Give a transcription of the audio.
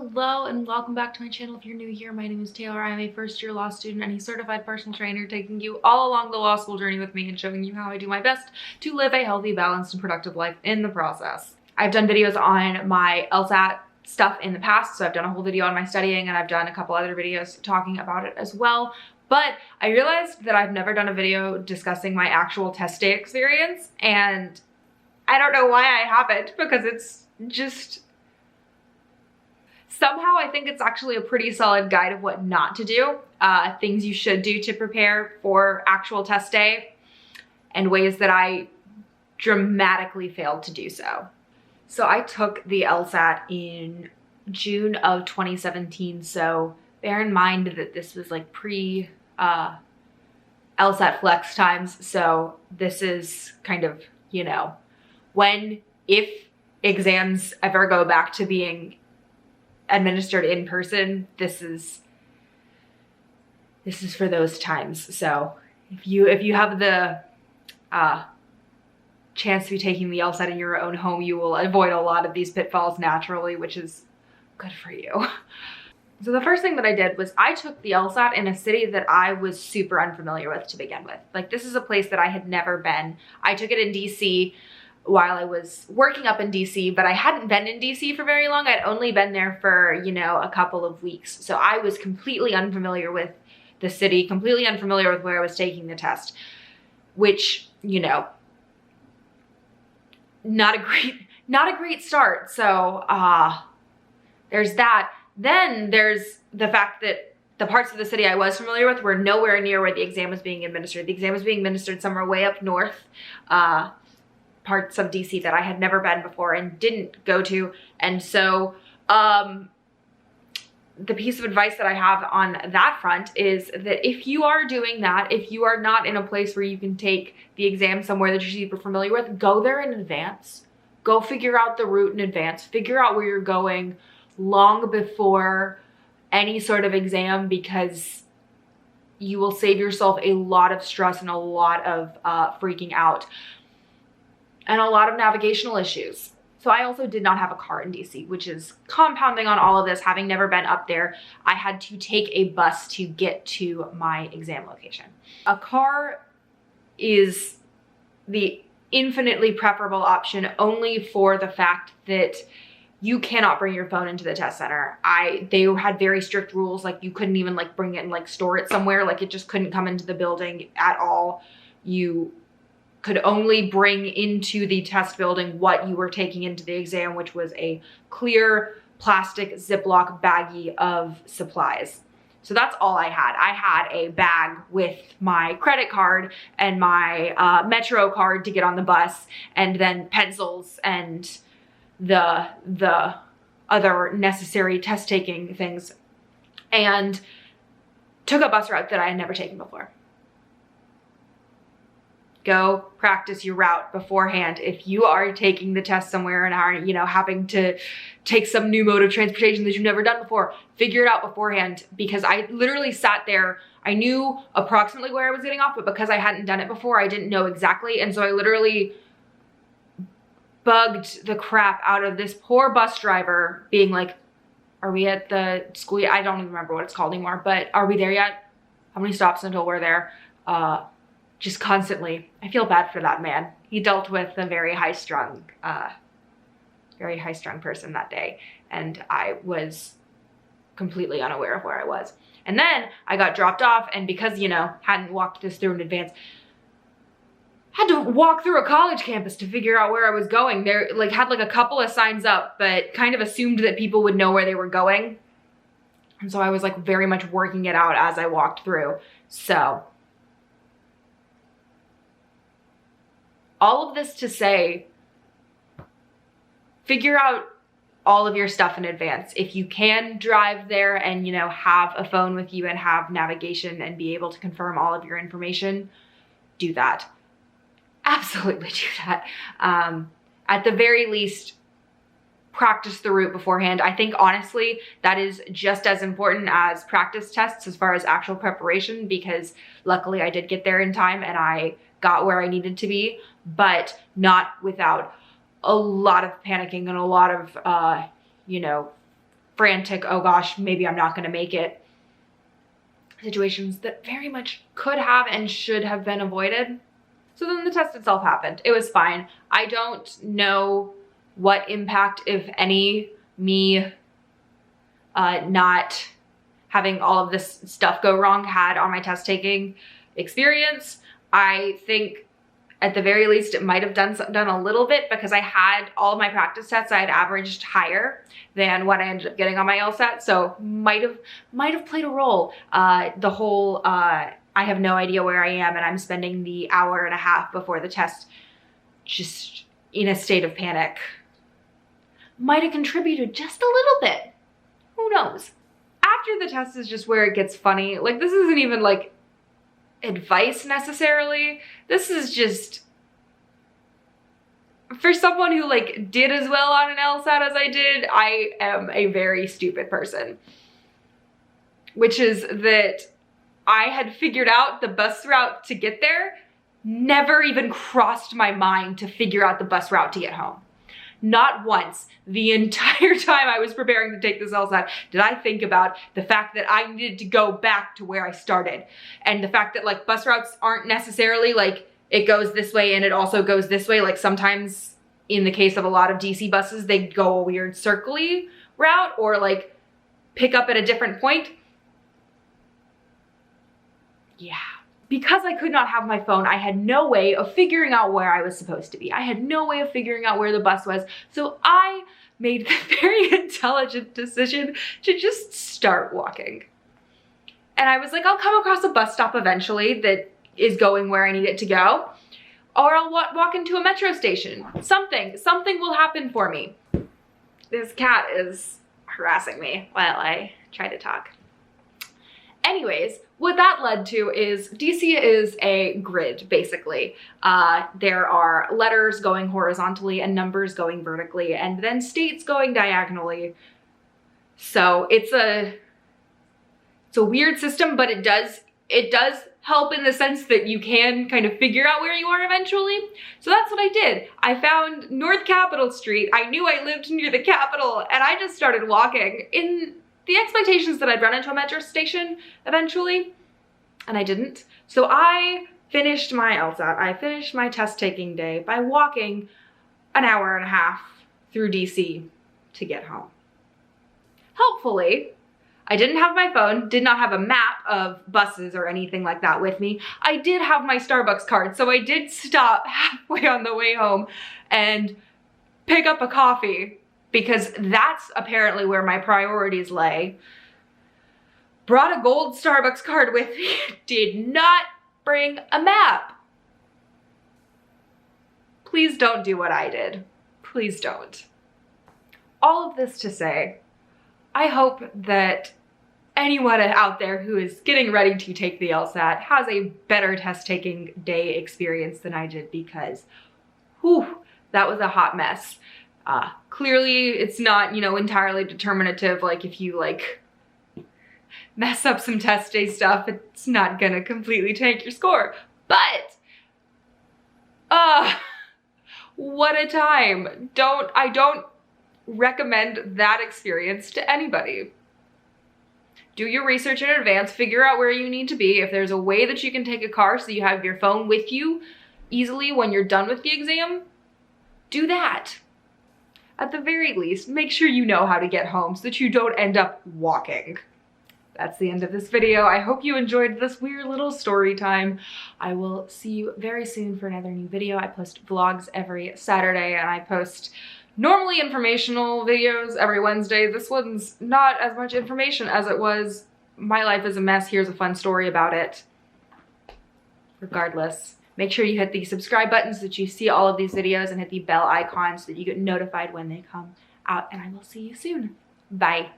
Hello and welcome back to my channel. If you're new here, my name is Taylor. I'm a first-year law student and a certified personal trainer, taking you all along the law school journey with me and showing you how I do my best to live a healthy, balanced, and productive life in the process. I've done videos on my LSAT stuff in the past, so I've done a whole video on my studying and I've done a couple other videos talking about it as well. But I realized that I've never done a video discussing my actual test day experience, and I don't know why I haven't, because it's just... Somehow I think it's actually a pretty solid guide of what not to do, things you should do to prepare for actual test day, and ways that I dramatically failed to do so. So I took the LSAT in June of 2017, so bear in mind that this was like pre LSAT flex times, so this is kind of, you know, when, if exams ever go back to being administered in person, this is for those times. So if you have the chance to be taking the LSAT in your own home, you will avoid a lot of these pitfalls naturally, which is good for you. So the first thing that I did was I took the LSAT in a city that I was super unfamiliar with to begin with. Like, this is a place that I had never been. I took it in DC while I was working up in DC, but I hadn't been in DC for very long. I'd only been there for, you know, a couple of weeks. So I was completely unfamiliar with the city, completely unfamiliar with where I was taking the test, which, you know, not a great start. So there's that. Then there's the fact that the parts of the city I was familiar with were nowhere near where the exam was being administered. The exam was being administered somewhere way up north, parts of DC that I had never been before and didn't go to. And so the piece of advice that I have on that front is that if you are doing that, if you are not in a place where you can take the exam somewhere that you're super familiar with, go there in advance. Go figure out the route in advance. Figure out where you're going long before any sort of exam, because you will save yourself a lot of stress and a lot of freaking out and a lot of navigational issues. So I also did not have a car in DC, which is compounding on all of this. Having never been up there, I had to take a bus to get to my exam location. A car is the infinitely preferable option only for the fact that you cannot bring your phone into the test center. They had very strict rules, like you couldn't even like bring it and like store it somewhere, like it just couldn't come into the building at all. You could only bring into the test building what you were taking into the exam, which was a clear plastic Ziploc baggie of supplies. So that's all I had. I had a bag with my credit card and my Metro card to get on the bus, and then pencils and the other necessary test taking things, and took a bus route that I had never taken before. Go practice your route beforehand. If you are taking the test somewhere and are, you know, having to take some new mode of transportation that you've never done before, figure it out beforehand, because I literally sat there. I knew approximately where I was getting off, but because I hadn't done it before, I didn't know exactly. And so I literally bugged the crap out of this poor bus driver, being like, are we at the school yet? I don't even remember what it's called anymore, but are we there yet? How many stops until we're there? Just constantly. I feel bad for that man. He dealt with a very high-strung person that day, and I was completely unaware of where I was. And then I got dropped off, and because, you know, hadn't walked this through in advance, had to walk through a college campus to figure out where I was going. There, like, had like a couple of signs up, but kind of assumed that people would know where they were going. And so I was like very much working it out as I walked through. So all of this to say, figure out all of your stuff in advance. If you can drive there and, you know, have a phone with you and have navigation and be able to confirm all of your information, do that. Absolutely do that. At the very least, practice the route beforehand. I think honestly, that is just as important as practice tests as far as actual preparation, because luckily I did get there in time and I got where I needed to be, but not without a lot of panicking and a lot of, you know, frantic, oh gosh, maybe I'm not gonna make it situations that very much could have and should have been avoided. So then the test itself happened. It was fine. I don't know what impact, if any, me not having all of this stuff go wrong had on my test taking experience. I think at the very least it might have done a little bit, because I had all of my practice tests, I had averaged higher than what I ended up getting on my LSAT, so might have played a role. The whole I have no idea where I am and I'm spending the hour and a half before the test just in a state of panic might have contributed just a little bit. Who knows? After the test is just where it gets funny. Like, this isn't even like advice necessarily. This is just for someone who like did as well on an LSAT as I did. I am a very stupid person, which is that I had figured out the bus route to get there. Never even crossed my mind to figure out the bus route to get home. Not once the entire time I was preparing to take this LSAT did I think about the fact that I needed to go back to where I started. And the fact that like bus routes aren't necessarily like it goes this way and it also goes this way. Like sometimes in the case of a lot of DC buses, they go a weird circly route or like pick up at a different point. Yeah. Because I could not have my phone, I had no way of figuring out where I was supposed to be. I had no way of figuring out where the bus was. So I made the very intelligent decision to just start walking. And I was like, I'll come across a bus stop eventually that is going where I need it to go. Or I'll walk into a metro station. Something will happen for me. This cat is harassing me while I try to talk. Anyways, what that led to is DC is a grid, basically. There are letters going horizontally and numbers going vertically, and then states going diagonally. So it's a weird system, but it does help in the sense that you can kind of figure out where you are eventually. So that's what I did. I found North Capitol Street. I knew I lived near the Capitol, and I just started walking in the expectations that I'd run into a metro station eventually, and I didn't. So I finished my LSAT, I finished my test taking day by walking an hour and a half through DC to get home. Helpfully, I didn't have my phone, did not have a map of buses or anything like that with me. I did have my Starbucks card, so I did stop halfway on the way home and pick up a coffee, because that's apparently where my priorities lay. Brought a gold Starbucks card with me, did not bring a map. Please don't do what I did. Please don't. All of this to say, I hope that anyone out there who is getting ready to take the LSAT has a better test taking day experience than I did, because whew, that was a hot mess. Clearly it's not, you know, entirely determinative. Like if you like mess up some test day stuff, it's not gonna completely tank your score. But, what a time. I don't recommend that experience to anybody. Do your research in advance, figure out where you need to be. If there's a way that you can take a car so you have your phone with you easily when you're done with the exam, do that. At the very least, make sure you know how to get home so that you don't end up walking. That's the end of this video. I hope you enjoyed this weird little story time. I will see you very soon for another new video. I post vlogs every Saturday, and I post normally informational videos every Wednesday. This one's not as much information as it was my life is a mess, here's a fun story about it. Regardless, make sure you hit the subscribe button so that you see all of these videos, and hit the bell icon so that you get notified when they come out, and I will see you soon. Bye.